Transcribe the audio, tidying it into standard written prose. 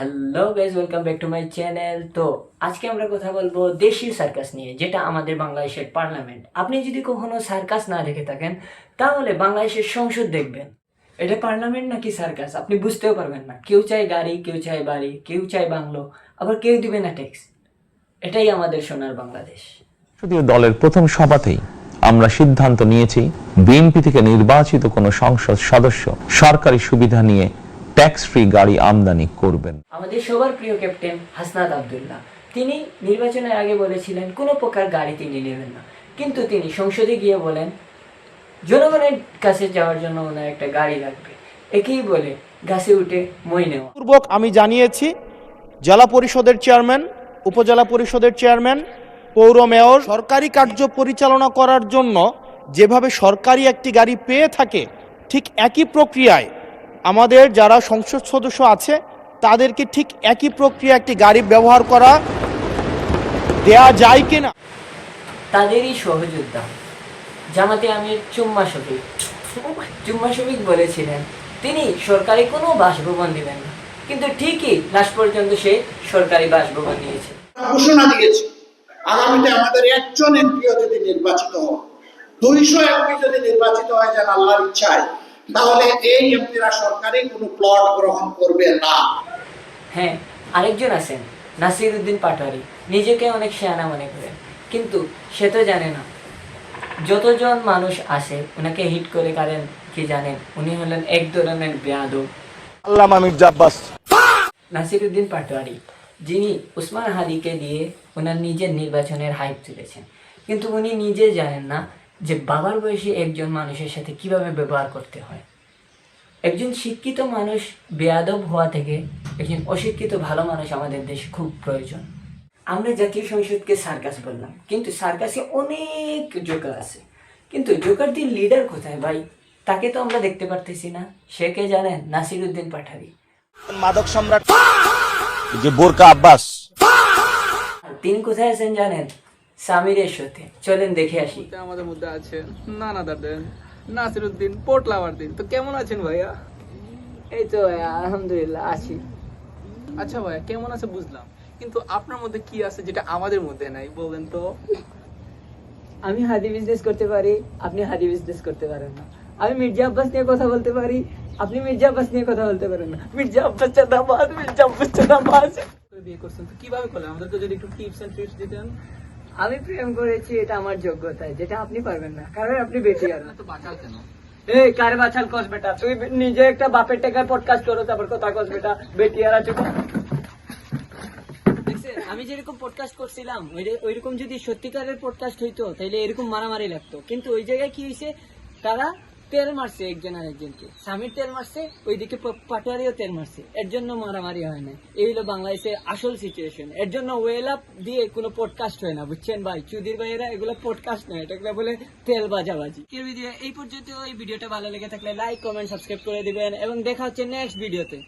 Hello guys, welcome back to my channel. তো আজকে আমরা কথা বলবো দেশীয় সার্কাস নিয়ে, যেটা আমাদের বাংলাদেশের পার্লামেন্ট। আপনি যদি কখনো সার্কাস না দেখে থাকেন তাহলে বাংলাদেশের সংসদ দেখবেন। এটা পার্লামেন্ট নাকি সার্কাস আপনি বুঝতেও পারবেন না। কেউ চায় গাড়ি, কেউ চায় বাড়ি, কেউ চায় বাংলো, আবার কেউ দিবে না ট্যাক্স। এটাই আমাদের সোনার বাংলাদেশ। যদিও দলের প্রথম সভাতেই আমরা সিদ্ধান্ত নিয়েছি বিএনপি থেকে নির্বাচিত কোন সংসদ সদস্য সরকারি সুবিধা নিয়ে ট্যাক্স ফ্রি গাড়ি আমদানি করবেন। আমাদের সবার প্রিয় ক্যাপ্টেন হাসনাত আব্দুল্লাহ, তিনি নির্বাচনের আগে বলেছিলেন কোনো প্রকার গাড়ি তিনি নেবেন না, কিন্তু তিনি সংসদে গিয়ে বলেন জনগণের কাছে যাওয়ার জন্য ওনার একটা গাড়ি লাগবে। একেই বলে গাছে উঠে মই নেওয়া। পূর্বক আমি জানিয়েছি জেলা পরিষদের চেয়ারম্যান, উপজেলা পরিষদের চেয়ারম্যান, পৌর মেয়র সরকারি কার্য পরিচালনা করার জন্য যেভাবে সরকারি একটি গাড়ি পেয়ে থাকে, ঠিক একই প্রক্রিয়ায় আমাদের যারা সংসদ সদস্য আছে তাদেরকে ঠিক একই প্রক্রিয়া একটি গাড়ি ব্যবহার করা দেয়া যায় কিনা। তাদেরই সহযোদ্ধা জামাতে আমির চুম্মা শফিক বলেছিলেন তিনি সরকারি কোনো বাসভবন দিবেন না, কিন্তু ঠিকই লাস্ট পর্যন্ত সে সরকারি বাসভবন নিয়েছে। ঘোষণা দিয়েছে আগামীতে আমাদের একজন এমপিও যদি নির্বাচিত হয়, 200 এমপি যদি নির্বাচিত হয় যেন আল্লাহর ইচ্ছায়, তাহলে এই এমপিরা সরকারি কোনো প্লট গ্রহণ করবে না। হ্যাঁ, আরেকজন আছেন নাসিরউদ্দিন পাটোয়ারি, নিজেকে অনেক শেয়ানা মনে করেন, কিন্তু সে তো জানে না যতজন মানুষ আসে ওনাকে হিট করে কারেন কি জানেন, উনি হলেন এক ধরনের বেয়াদব আল্লামা মির্জা আব্বাস। নাসিরউদ্দিন পাটোয়ারি, যিনি উসমান হাদিকে দিয়ে ওনার নিজের নির্বাচনের হাইপ তুলেছেন, কিন্তু উনি নিজে জানেন না যে বাবার বয়সী একজন মানুষের সাথে কিভাবে ব্যবহার করতে হয়। একজন শিক্ষিত মানুষ বেয়াদব হওয়া থেকে একজন অশিক্ষিত ভালো মানুষ আমাদের দেশে খুব প্রয়োজন। আমরা জাতীয় সংসদকে সার্কাস বললাম, কিন্তু সার্কাসে অনেক জোকার আছে, কিন্তু জোকারদের লিডার কোথায় ভাই? তাকে তো আমরা দেখতে পারতেছি না। সে কে জানেন? নাসিরউদ্দিন পাটোয়ারি, মাদক সম্রাট যে বোরকা আব্বাস। তিনি কোথায় আছেন জানেন? সামিরের সাথে। চলেন দেখে আসি। আমাদের মধ্যে আছে নানাদার নাসিরউদ্দিন পোটলাওয়ারদিন। তো কেমন আছেন ভাইয়া? এই তো আলহামদুলিল্লাহ আছি। আচ্ছা ভাইয়া, কেমন আছে বুঝলাম, কিন্তু আপনার মধ্যে কি আছে যেটা আমাদের মধ্যে নাই বলেন তো? আমি হাদি বিজনেস করতে পারি, আপনি হাদি বিজনেস করতে পারেন না। আমি মির্জা আব্বাস নিয়ে কথা বলতে পারি, আপনি মির্জা আব্বাস নিয়ে কথা বলতে পারেন না। মির্জা আব্বাস চাঁদাবাজ, মির্জা আব্বাস চাঁদাবাজ। বিয়ে করছেন তো কিভাবে করলেন? আমাদেরকে যদি একটু টিপস এন্ড ট্রিক্স দিতেন। আমি প্রেম করেছি, এটা আমার যোগ্যতায়, যেটা আপনি পারবেন না, কারণ আপনি বেটিয়ার। তো বাঁচাল কেন? এই কারে বাছাল কস বেটা, তুই নিজে একটা বাপের টাকার পডকাস্ট করো, তারপর কথা কস বেটা, বেটিয়ার আছে। আমি যেরকম পডকাস্ট করছিলাম ওইরকম যদি সত্যিকারের পডকাস্ট হইতো তাহলে এরকম মারামারি লাগতো, কিন্তু ওই জায়গায় কি হয়েছে, তারা তেল মারছে একজন আরেকজনকে। স্বামীর তেল মারছে, ওইদিকে পাটোয়ারিও তেল মারছে, এর জন্য মারামারি হয় না। এই হলো বাংলাদেশের আসল সিচুয়েশন। এর জন্য ওয়েল আপ দিয়ে কোনো পডকাস্ট হয় না, বুঝছেন ভাই? চুদির ভাইয়েরা এগুলো পডকাস্ট নয়, এটা বলে তেল বাজাবাজি। এই পর্যন্ত এই ভিডিওটা ভালো লেগে থাকলে লাইক, কমেন্ট, সাবস্ক্রাইব করে দিবেন এবং দেখা হচ্ছে নেক্সট ভিডিওতে।